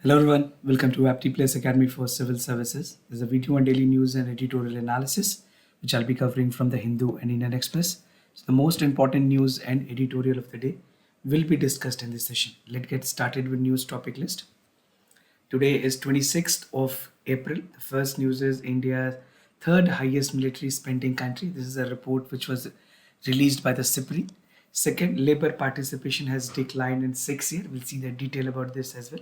Hello everyone, welcome to Apti Academy for Civil Services. This is a video on daily news and editorial analysis, which I'll be covering from the Hindu and Indian Express. So the most important news and editorial of the day will be discussed in this session. Let's get started with news topic list. Today is 26th of April. The first news is India's third highest military spending country. This is a report which was released by the SIPRI. Second, labor participation has declined in 6 years. We'll see the detail about this as well.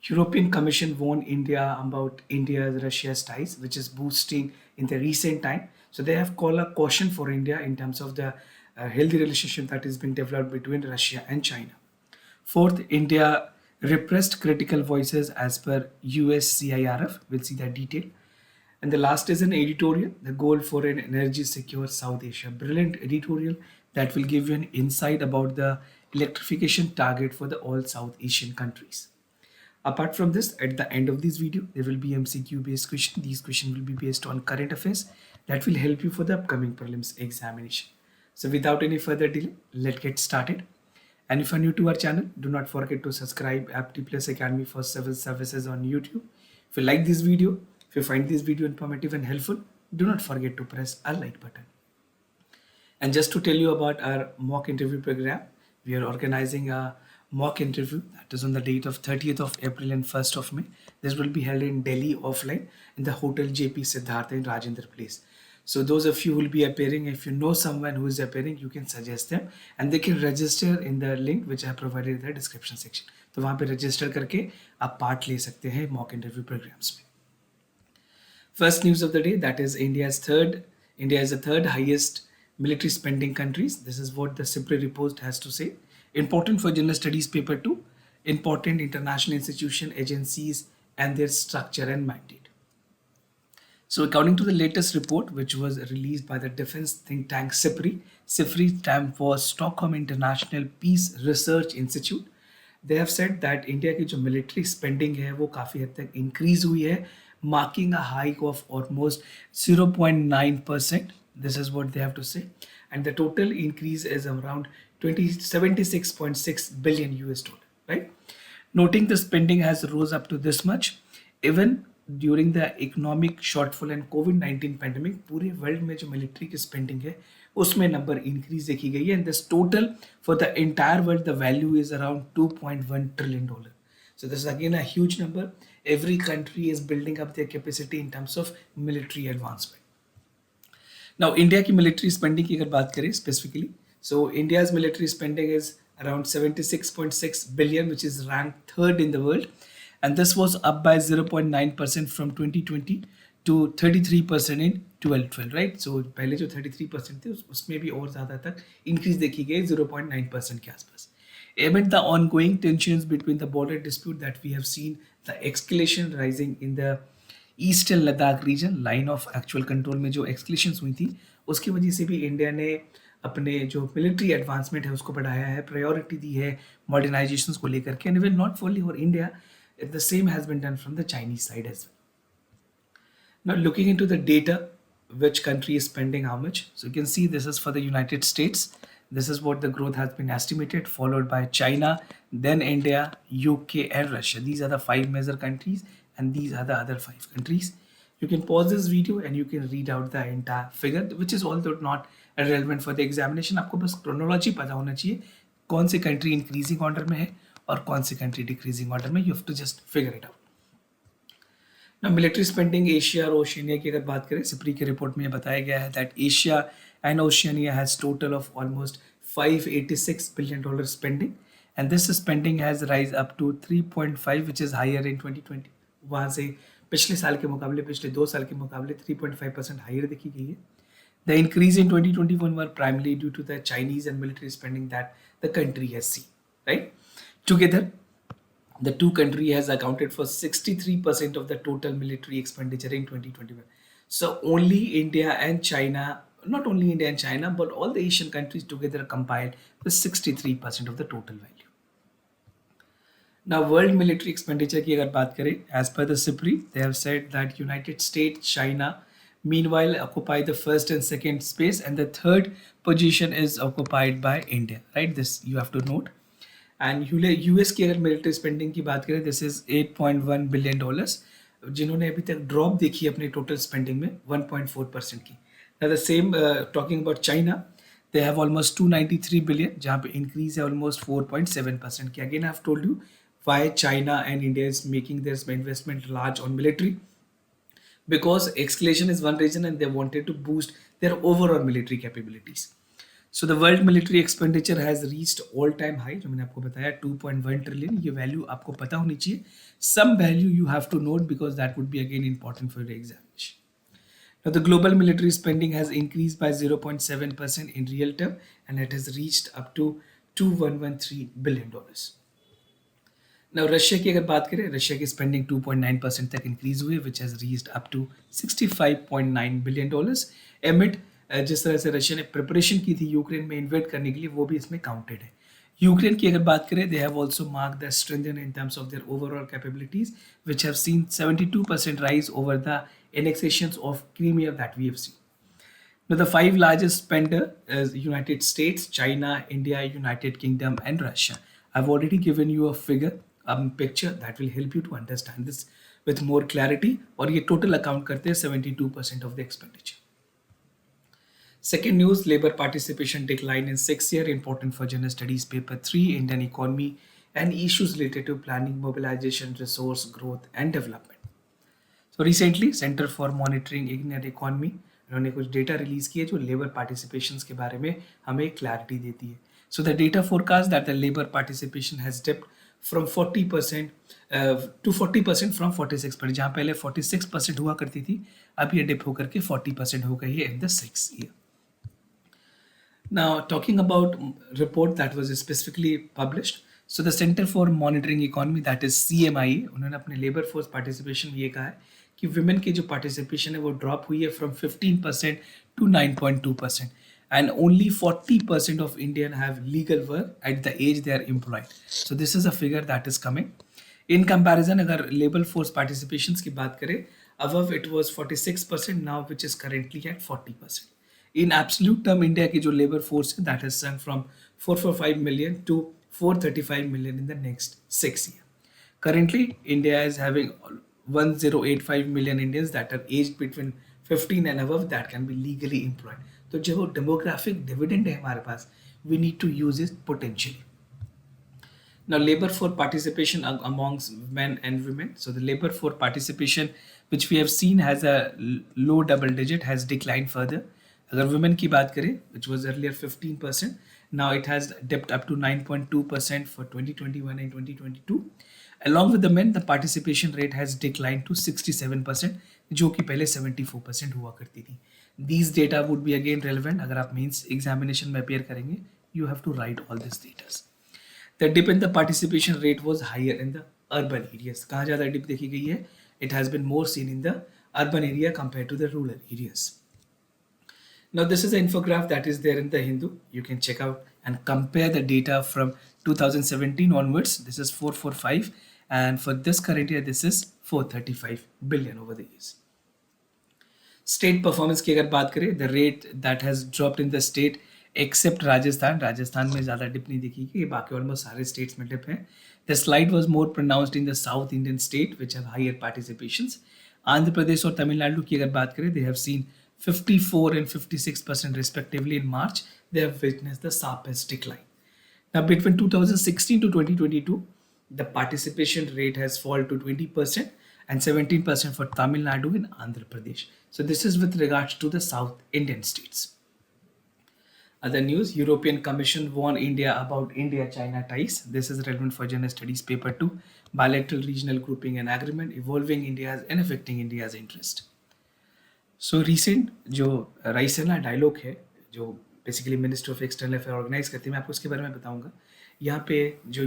European Commission warned India about India-Russia's ties, which is boosting in the recent time. So they have called a caution for India in terms of the healthy relationship that is being developed between Russia and China. Fourth, India repressed critical voices as per US CIRF. We'll see that detail. And the last is an editorial, the goal for an energy secure South Asia. Brilliant editorial that will give you an insight about the electrification target for the all South Asian countries. Apart from this, at the end of this video, there will be MCQ based question. These questions will be based on current affairs that will help you for the upcoming prelims examination. So without any further delay, let's get started. And if you're new to our channel, do not forget to subscribe Apti Academy for Civil Services on YouTube. If you like this video, if you find this video informative and helpful, do not forget to press a like button. And just to tell you about our mock interview program, we are organizing a mock interview that is on the date of 30th of April and 1st of May. This will be held in Delhi offline in the Hotel JP Siddhartha in Rajendra Place. So those of you who will be appearing, if you know someone who is appearing, you can suggest them and they can register in the link which I have provided in the description section. तो वहाँ पे register करके आप part ले सकते हैं mock interview programs में. First news of the day, that is India is the third highest military spending countries. This is what the SIPRI report has to say. Important for General Studies Paper 2, important international institution, agencies and their structure and mandate. So according to the latest report, which was released by the defense think tank SIPRI stands for Stockholm International Peace Research Institute. They have said that India की जो military spending है वो काफ़ी हद तक increase हुई है, marking a hike of almost 0.9%. This is what they have to say. And the total increase is around 76.6 billion US dollar, right? Noting the spending has rose up to this much, even during the economic shortfall and COVID-19 pandemic, पूरे world में जो military की spending है, उसमें number increase देखी गई है, and this total for the entire world, the value is around 2.1 trillion dollar. So this is again a huge number. Every country is building up their capacity in terms of military advancement. Now, India की military spending की अगर बात करें specifically, so India's military spending is around 76.6 billion, which is ranked third in the world. And this was up by 0.9% from 2020 to 33% in 12, right? So पहले जो 33% थे उसमें भी और ज़्यादा तक increase देखी गई 0.9% के आसपास. Amid the ongoing tensions between the border dispute that we have seen, the escalation rising in the eastern Ladakh region, line of actual control में जो एक्सक्लेशंस हुई थी उसकी वजह से भी इंडिया ने अपने जो मिलिट्री एडवांसमेंट है उसको बढ़ाया है, प्रायोरिटी दी है मॉडर्नाइजेशंस को लेकर के. And even not fairly for India, the same has been done from the Chinese side as well. Now looking into the data, which country is spending how much, so you can see this is for the United States. This is what the growth has been estimated, followed by China, then India, UK and Russia. These are the 5 major countries and these are the other 5 countries. You can pause this video and you can read out the entire figure, which is although not relevant for the examination. आपको बस chronology पता होना चाहिए, कौन सी country increasing order में है और कौन सी country decreasing order में. You have to just figure it out. Now, military spending Asia और ओशिनिया की अगर बात करें, सिप्री के रिपोर्ट में बताया गया है that Asia and Oceania has total of almost $586 billion spending, and this spending has rise up to 3.5, which is higher in 2020. वहाँ से पिछले साल के मुकाबले, पिछले 2 साल के मुकाबले 3.5% हायर देखी गई है. The increase in 2021 were primarily due to the Chinese and military spending that the country has seen, right? Together, the two countries has accounted for 63% of the total military expenditure in 2021. So only India and China, not only India and China, but all the Asian countries together compiled with 63% of the total value. Now, world military expenditure की अगर बात करें, as per the SIPRI, they have said that United States, China, meanwhile occupy the first and second space, and the third position is occupied by India, right? This you have to note. And US की अगर military spending की बात करें, this is $8.1 billion, जिन्होंने अभी तक drop देखी है अपनी टोटल स्पेंडिंग में 1.4% की. Now the same, talking about China, they have almost 293 billion, जहाँ पे increase है almost 4.7% की. Again, I have told you why China and India is making their investment large on military, because escalation is one reason and they wanted to boost their overall military capabilities. So the world military expenditure has reached all time high, जो मैंने आपको बताया 2.1 trillion. ये value आपको पता होनी चाहिए. Some value you have to note because that would be again important for your examination. Now the global military spending has increased by 0.7% in real term, and it has reached up to $2,113 billion. Now Russia की अगर बात करें, Russia की spending 2.9% तक increase हुई, which has reached up to $65.9 billion. Amid जिस तरह से रशिया ने प्रिपरेशन की थी यूक्रेन में इन्वेट करने के लिए, वो भी इसमें काउंटेड है. यूक्रेन की अगर बात करें, they have also mark the strengthen in terms of their overall capabilities, which have seen 72% rise over the annexations of Crimea that we have seen. Now, the five largest spender is United States, China, India, United Kingdom, and Russia. I've already given you a figure, picture that will help you to understand this with more clarity. और ये total account करते हैं 72% of the expenditure. Second news, labor participation decline in 6th year, important for General Studies paper 3, Indian economy and issues related to planning, mobilization, resource growth and development. So recently, Center for Monitoring Indian Economy, उन्होंने कुछ data release किए जो labour participations के बारे में हमें clarity देती है. So the data forecast that the labour participation has dipped from 40% to 40% from 46%, जहाँ पहले 46% हुआ करती थी, अब ये डिप होकर के 40% हो गई है in the 6th year. Now, talking about report that was specifically published, so the Center for Monitoring Economy, that is CMI, उन्होंने अपने लेबर फोर्स पार्टिसिपेशन में ये कहा है कि विमेन की जो पार्टिसिपेशन है वो ड्रॉप हुई है from 15% to 9.2%, and only 40% of Indian have legal work at the age they are employed. So this is a figure that is coming. In comparison अगर लेबर फोर्स पार्टिसिपेशन की बात करें, above it was 46% now, which is currently at 40%. In absolute term, India की जो labor force है, that has shrunk from 445 million to 435 million in the next 6 years. Currently, India is having 1085 million Indians that are aged between 15 and above that can be legally employed. तो जो वो demographic dividend है हमारे पास, we need to use it potentially. Now, labor for participation amongst men and women. So the labor for participation, which we have seen has a low double digit, has declined further. अगर women की बात करें, which was earlier 15%, now it has dipped up to 9.2% for 2021 and 2022. Along with the men, the participation rate has declined to 67%, जो कि पहले 74% हुआ करती थी. These data would be again relevant अगर आप means examination में appear करेंगे. You have to write all these data. The dip in the participation rate was higher in the urban areas. कहाँ ज़्यादा dip देखी गई है? It has been more seen in the urban area compared to the rural areas. Now this is an infograph that is there in the Hindu. You can check out and compare the data from 2017 onwards. This is 445, and for this current year this is 435 billion over the years. State performance की अगर बात करें, the rate that has dropped in the state except Rajasthan में ज़्यादा dip नहीं दिखी कि बाकी ऑलमोस्ट सारे स्टेट्स में डिप है. The slide was more pronounced in the South Indian state which have higher participations. Andhra Pradesh और तमिलनाडु की अगर बात करें, they have seen 54 and 56% respectively in March. They have witnessed the sharpest decline. Now between 2016 to 2022, the participation rate has fallen to 20% and 17% for Tamil Nadu and Andhra Pradesh. So this is with regards to the South Indian states. Other news, European Commission warned India about India-China ties. This is relevant for General Studies paper 2, bilateral regional grouping and agreement, evolving India's and affecting India's interest. So recent जो Raisina dialogue है, जो basically minister of external affair organise करती है, मैं आपको उसके बारे में बताऊंगा. यहाँ पे जो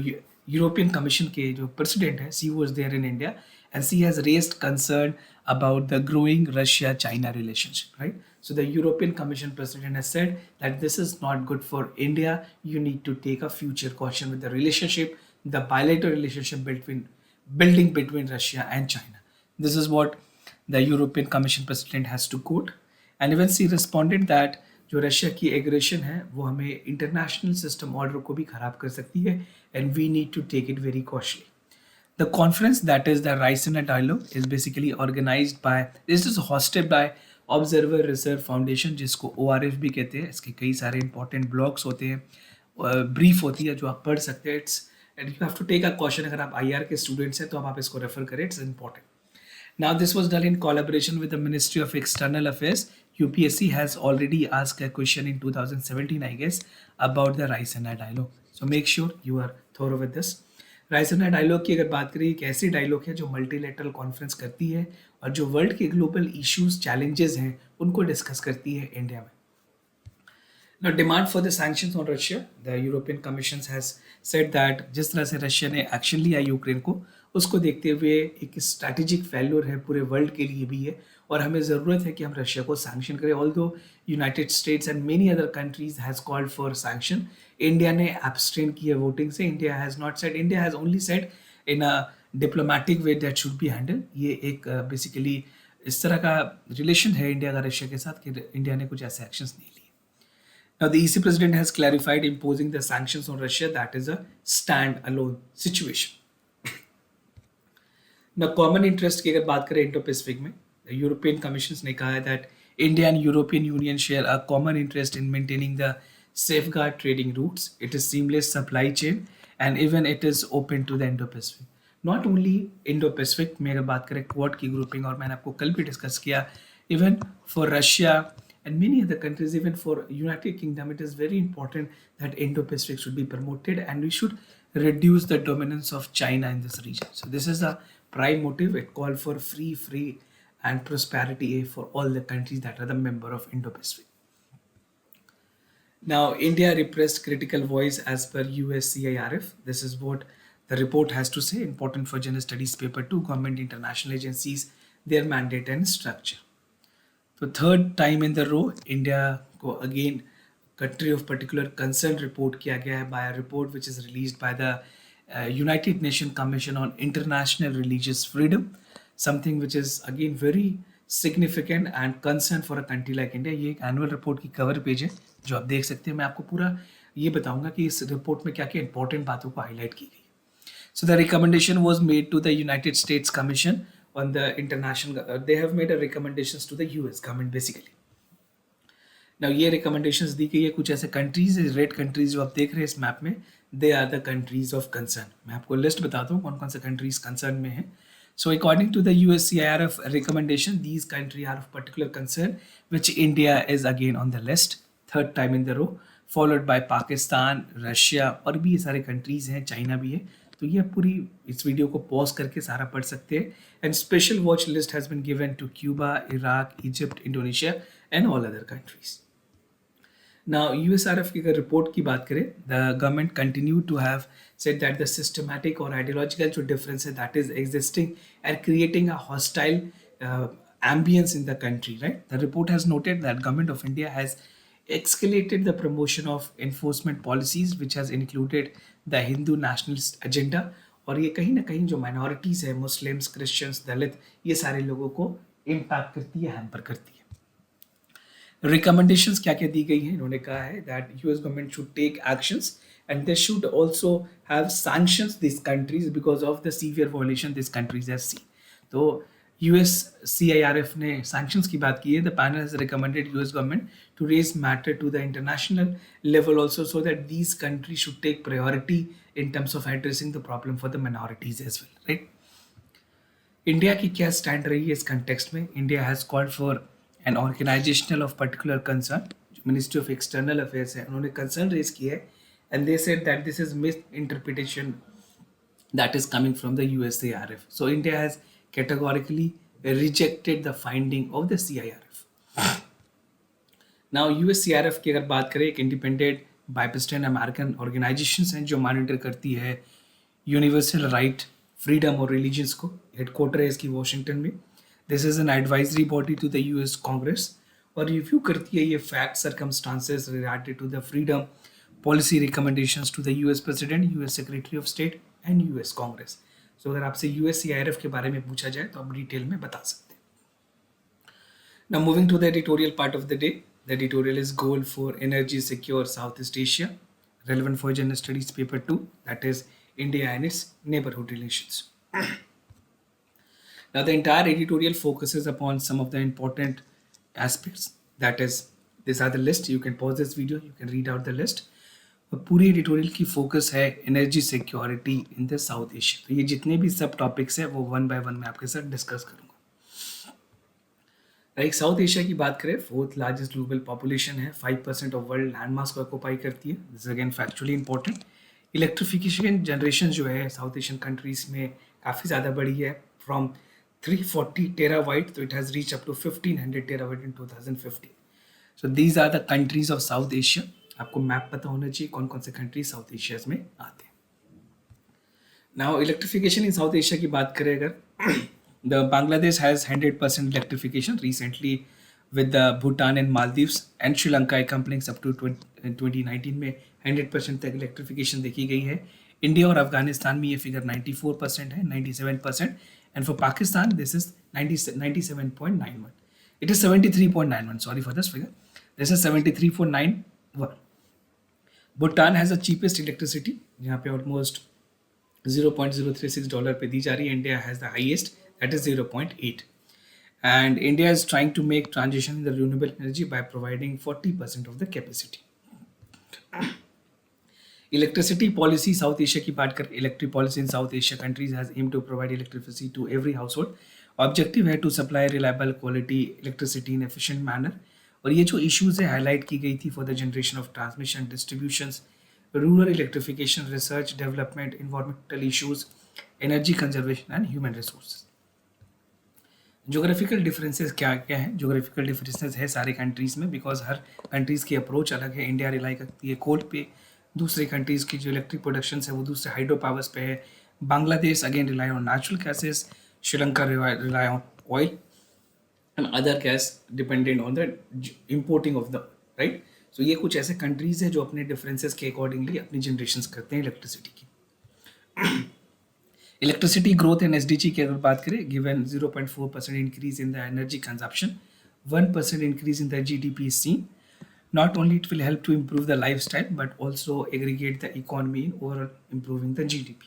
यूरोपियन कमीशन के जो प्रेसिडेंट है, she was there in India and she has raised concern about the growing Russia China relationship, right. So the European Commission president has said that this is not good for India. You need to take a future caution with the relationship, the bilateral relationship building between Russia and China. This is what the European Commission President has to quote. And even she responded that जो Russia की aggression है वो हमें international system order को भी खराब कर सकती है and we need to take it very cautiously. The conference, that is the Raisina Dialogue, is basically organized by, this is hosted by Observer Research Foundation, जिसको ORF भी कहते हैं. इसके कई सारे इंपॉर्टेंट ब्लॉग्स होते हैं, ब्रीफ होती है जो आप पढ़ सकते हैं. It's and you have to take a question. अगर आप IR के स्टूडेंट्स हैं तो आप इसको रेफर करें, it's important. Now, this was done in collaboration with the Ministry of External Affairs. UPSC has already asked a question in 2017, I guess, about the Raisina Dialogue. So make sure you are thorough with this. Raisina dialogue की अगर बात करें, एक ऐसी dialogue है जो multilateral conference करती है और जो वर्ल्ड के ग्लोबल इश्यूज चैलेंजेस हैं उनको डिस्कस करती है इंडिया में. Now, demand for the sanctions on Russia, the European Commission has said that जिस तरह से रशिया ने एक्शन लिया यूक्रेन को, उसको देखते हुए एक स्ट्रैटेजिक फेल्योर है पूरे वर्ल्ड के लिए भी है और हमें ज़रूरत है कि हम रशिया को सैंक्शन करें. Although United states and many other countries has called for sanction, India ने एब्सटेन किया वोटिंग से. India has not said, India has only said in a diplomatic way that should be handle. ये एक basically इस तरह का relation है India का रशिया के साथ कि इंडिया ने कुछ ऐसे एक्शंस नहीं लिए. Now, the EC president has clarified imposing the sanctions on Russia, that is a stand-alone situation. Now, common interest की अगर बात करें इंडो पैसिफिक में, यूरोपियन कमीशन ने कहा है that India and European Union share a common interest in maintaining the safeguard trading routes. It is seamless supply chain and even it is open to the Indo-Pacific. Not only Indo-Pacific में अगर बात करें quad की grouping, और मैंने आपको कल भी डिस्कस किया, even for Russia and many other countries, even for United Kingdom, it is very important that Indo-Pacific should be promoted and we should reduce the dominance of China in this region. So this is the prime motive. It called for free and prosperity for all the countries that are the member of Indo-Pacific. Now, India repressed critical voice as per US CIRF. This is what the report has to say. Important for General Studies Paper 2, Government International Agencies, their mandate and structure. तो third time in the row India को again country of particular concern report किया गया है by a report which is released by the United Nation Commission on International Religious Freedom, something which is again very significant and concern for a country like India. ये एक annual report की cover page है जो आप देख सकते हैं. मैं आपको पूरा ये बताऊंगा कि इस रिपोर्ट में क्या क्या इंपॉर्टेंट बातों को हाईलाइट की गई. So the recommendation was made to the United States Commission on the international, they have made a recommendations to the US government basically. Now ये recommendations दी गई है कुछ ऐसे countries, red countries जो आप देख रहे हैं इस मैप में, they are the countries of concern. मैं आपको लिस्ट बताता हूँ कौन कौन से countries concern में हैं. So according to the USCIRF recommendation, these countries are of particular concern, which India is again on the list, third time in the row, followed by Pakistan, Russia और भी ये सारे countries हैं, China भी है. तो ये पूरी इस वीडियो को पॉज करके सारा पढ़ सकते हैं. And special watch list has been given to Cuba, Iraq, Egypt, Indonesia and all other countries. Now USRF की अगर रिपोर्ट की बात करें, the government continue to have said that the systematic और आइडियोलॉजिकल जो डिफरेंस है that is existing and creating a hostile ambience in the country, right? The report has noted that government of India has escalated the promotion of enforcement policies which has included the Hindu nationalist agenda. और ये कहीं ना कहीं जो minorities है, Muslims, Christians, दलित, ये सारे लोगों को इम्पैक्ट करती है, हैम्पर करती है. रिकमेंडेशंस क्या क्या दी गई हैं, इन्होंने कहा है that US government should take actions and they should also have sanctions these countries because of the severe violation these countries have seen. तो US CIRF ने sanctions की बात की है. The panel has recommended US government to raise matter to the international level also so that these countries should take priority in terms of addressing the problem for the minorities as well, right? India की क्या stand रही है इस context में? India has called for an organisational of particular concern. जो ministry of external affairs है उन्होंने concern raise किया है and they said that this is misinterpretation that is coming from the USCIRF. So India has categorically rejected the finding of the CIRF. Now USCIRF की अगर बात करें, एक independent बाइपेस्टन American organisation है जो मॉनिटर करती है यूनिवर्सल राइट, फ्रीडम और रिलीजन्स को. हेडक्वार्टर है इसकी वॉशिंगटन में. This is an advisory body to the US Congress और रिव्यू करती है ये fact circumstances related to the freedom policy recommendations to the US President, US Secretary of State and US Congress. So अगर आपसे USCIRF के बारे में पूछा जाए तो आप डिटेल में बता सकते हैं. Now moving to the editorial part of the day, The editorial is Goal for Energy Secure Southeast Asia, relevant for General Studies Paper 2, that is India and its neighborhood relations. Now, the entire editorial focuses upon some of the important aspects. That is, these are the list. You can pause this video, you can read out the list. और पूरी editorial की focus है energy security in the south Asia. तो ये जितने भी सब topics है वो वन बाय वन मैं आपके साथ डिस्कस करूंगा. लाइक साउथ एशिया की बात करें, फोर्थ लार्जेस्ट ग्लोबल पॉपुलेशन है, 5% ऑफ वर्ल्ड लैंड मास को ऑक्यूपाई करती है. This is again factually important. Electrification generation जो है साउथ एशियन कंट्रीज में काफ़ी ज़्यादा बढ़ी है. फ्रॉम 340 टेरावाइट तो it has reach up to 1500 terawatt in 2015. So these are the countries of South Asia. आपको मैप पता होना चाहिए कौन कौन से कंट्रीज साउथ एशिया में आते हैं. Now electrification in South Asia की बात करें अगर, the Bangladesh has 100% electrification recently with the Bhutan and Maldives and Sri Lanka complaints up to 2019 में 100% तक इलेक्ट्रिफिकेशन देखी गई है. इंडिया और अफगानिस्तान में ये फिगर 94% है, 97%, and for Pakistan this is 97.91. It is 73.91, sorry for this figure, this is 73.91. Bhutan has the cheapest electricity, जहाँ पे ऑलमोस्ट $0.036 पे दी जा रही है. India has the highest, that is 0.8. And India is trying to make transition in the renewable energy by providing 40% of the capacity. Electricity policy South Asia की बात करें, electric policy in South Asia countries has aim to provide electricity to every household. Objective है to supply reliable quality electricity in efficient manner. और ये जो issues है highlight की गई थी for the generation of transmission, distributions, rural electrification, research, development, environmental issues, energy conservation and human resources. Geographical differences क्या क्या हैं? जोग्राफिकल डिफरेंसेस है सारे कंट्रीज में, बिकॉज हर कंट्रीज़ की अप्रोच अलग है. इंडिया रिलाई करती है कोल पे, दूसरे कंट्रीज़ की जो इलेक्ट्रिक प्रोडक्शन है वो दूसरे हाइड्रो पावर्स पे है. Bangladesh again rely on natural gases, Sri Lanka rely on oil, and other gas dependent on the importing of the right. So ये कुछ ऐसे कंट्रीज है जो अपने डिफरेंसेस के अकॉर्डिंगली अपनी जनरेशंस करते हैं इलेक्ट्रिसिटी की. इलेक्ट्रिसिटी ग्रोथ एंड एसडीजी की अगर बात करें, given 0.4% increase in the energy consumption, 1% increase in the GDP is seen. Not only it will help to improve the lifestyle but also aggregate the economy in overall improving the GDP.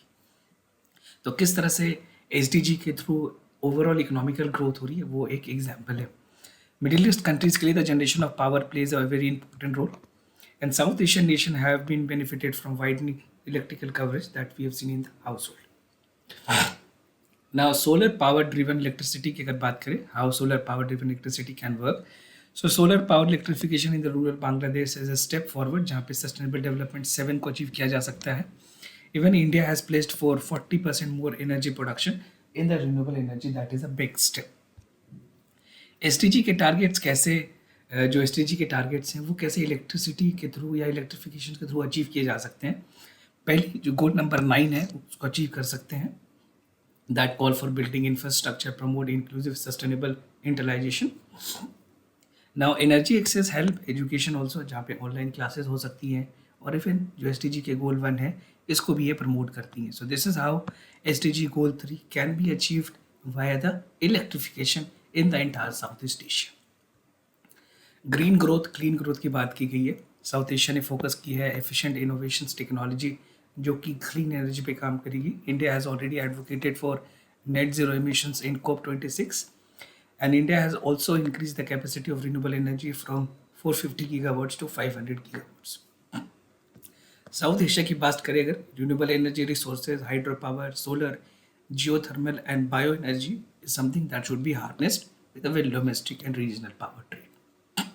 तो किस तरह से SDG के through overall economical growth हो रही है वो एक एग्जाम्पल है. मिडिल ईस्ट कंट्रीज के लिए the generation of power plays a very important role, and South Asian nation have been benefited from widening electrical coverage that we have seen in the household. Now solar power driven electricity की अगर बात करें, how solar power driven electricity can work. So solar power electrification in the rural Bangladesh is a step forward, जहाँ पे sustainable development 7 को achieve किया जा सकता है. Even India has placed for 40% more energy production in the renewable energy, that is a big step. STG के targets कैसे, जो एसटीजी के टारगेट्स हैं वो कैसे इलेक्ट्रिसिटी के थ्रू या इलेक्ट्रिफिकेशन के थ्रू अचीव किए जा सकते हैं. पहले जो गोल नंबर 9 है उसको अचीव कर सकते हैं, that call for building infrastructure, promote inclusive sustainable industrialisation. Now energy access help education also, जहाँ पे ऑनलाइन क्लासेस हो सकती हैं, और इवन जो एसटीजी के गोल 1 है इसको भी ये प्रमोट करती हैं. सो this is how STG goal 3 can be achieved via the electrification in the entire south east Asia. Green growth, clean growth की बात की गई है. साउथ एशिया ने फोकस की है एफिशिएंट इनोवेशंस टेक्नोलॉजी जो कि क्लीन एनर्जी पे काम करेगी. India has already advocated for net zero emissions in COP26, and India has also increased the capacity of renewable energy from 450 gigawatts to 500 gigawatts. South Asia की बात करें अगर, renewable energy resources, hydro power, solar, geothermal and bio energy is something that should be harnessed with a well domestic and regional power trade.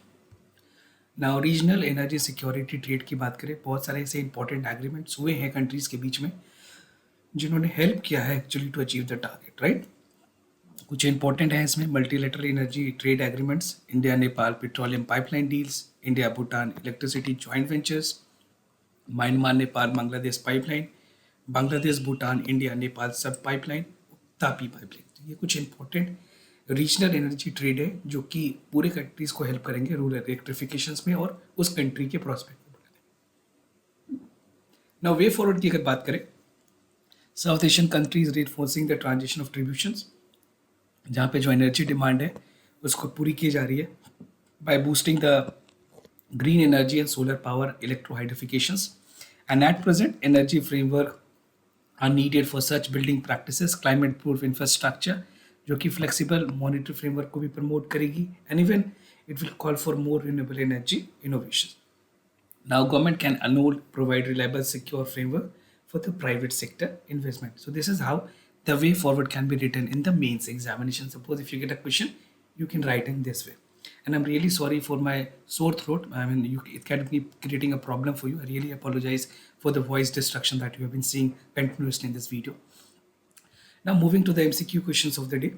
Now regional energy security trade की बात करें, बहुत सारे ऐसे इंपॉर्टेंट एग्रीमेंट्स हुए हैं countries के बीच में जिन्होंने हेल्प किया है actually to achieve the target, right. कुछ इंपॉर्टेंट है इसमें multilateral energy trade agreements, India Nepal petroleum pipeline deals, India Bhutan electricity joint ventures, Myanmar Nepal Bangladesh pipeline, Bangladesh Bhutan India Nepal सब पाइपलाइन, तापी पाइपलाइन. ये कुछ इंपॉर्टेंट रीजनल एनर्जी ट्रेड है जो कि पूरे कंट्रीज को हेल्प करेंगे रूरल इलेक्ट्रिफिकेशन में और उस कंट्री के प्रोस्पेक्ट को बढ़ाने. नाउ वे फॉरवर्ड की अगर बात करें, South Asian countries reinforcing the transition of distributions, जहाँ पे जो एनर्जी डिमांड है उसको पूरी की जा रही है by boosting the green energy and solar power electrohydrifications. And at present, energy framework are needed for such building practices, climate proof infrastructure जो कि flexible monetary framework को भी promote करेगी, and even it will call for more renewable energy innovation. Now government can annul provide reliable secure framework for the private sector investment. So this is how the way forward can be written in the mains examination. Suppose if you get a question, you can write in this way. And I'm really sorry for my sore throat. I mean, it can be creating a problem for you. I really apologize for the voice destruction that you have been seeing continuously in this video. Now moving to the MCQ questions of the day.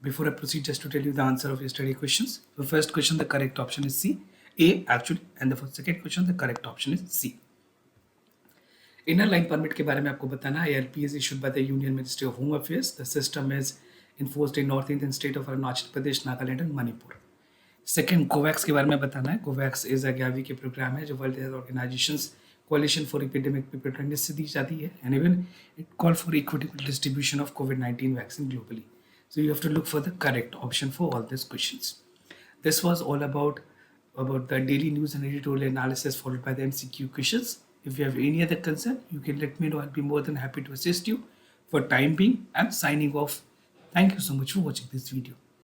Before I proceed, just to tell you the answer of your study questions. The first question, the correct option is C. A actually, and the second question, the correct option is C. Inner line permit के बारे में आपको बताना है. ALP is issued by the Union Ministry of Home Affairs. The system is enforced in North Indian state of Arunachal Pradesh, Nagaland and Manipur. Second, Covax के बारे में बताना है. कोवैक्स इज 11वीं के प्रोग्राम है जो वर्ल्ड हेल्थ ऑर्गेनाइजेशन कोalition फॉर एपिडेमिक प्रिपेयर्डनेस से दी जाती है, and even it call for equitable distribution of कोविड-19 vaccine globally. So you have to look for the correct option for all these questions. This was all about the daily news and editorial analysis followed by the MCQ questions. If you have any other concern, you can let me know. I'll be more than happy to assist you. For time being, I'm signing off. Thank you so much for watching this video.